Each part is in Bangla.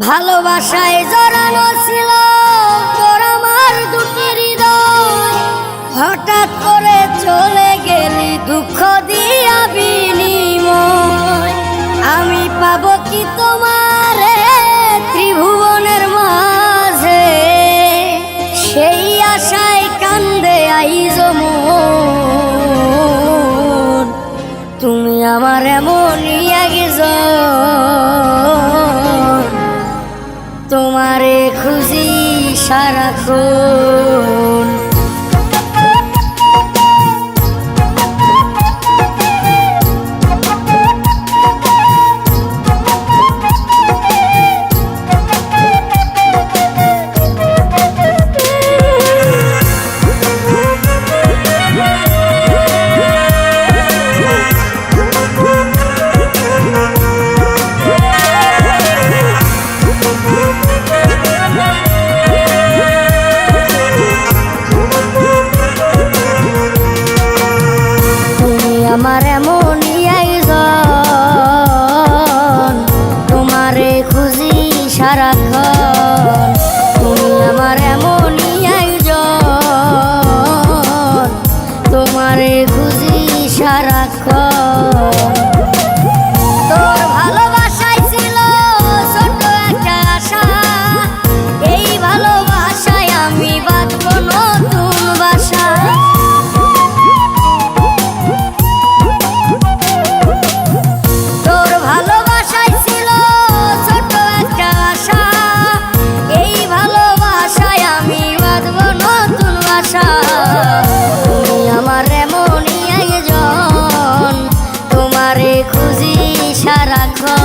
ভালোবাসায় জড়ানো ছিল তোর আমার দুটি হৃদয়, হঠাৎ করে চলে গেলি দুঃখ দিয়া বিনিময়। আমি পাবো কি তোমারে ত্রিভুবনের মাঝে, সেই আশায় কান্দে আইজ মন। তুমি আমার এমনই একজন, তোমারে খুঁজি সারাক্ষণ। আমার এমনই একজন, তোমারে খুঁজি সারাক্ষণ। তুমি আমার এমনই একজন, তোমারে খুঁজি সারাক্ষণ। তোর ভালোবাসায় ছিল ছোট একটা আশা, এই ভালোবাসায় আমি বাঁধবো নতুন বাসা। তুমি আমার এমনই একজন, তোমারে খুঁজি সারাক্ষণ।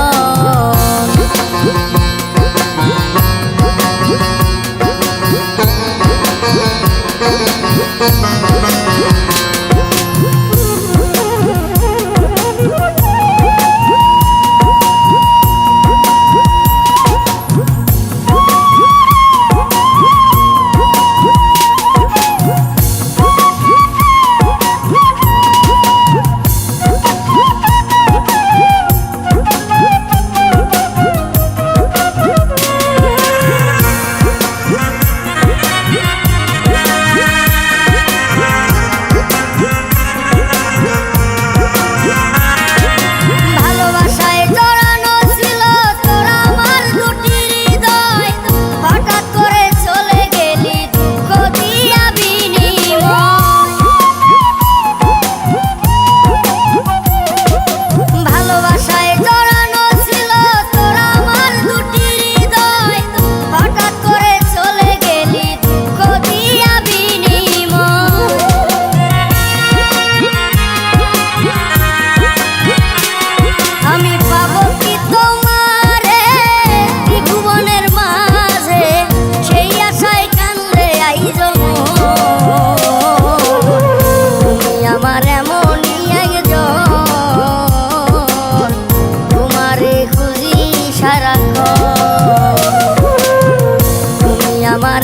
আমার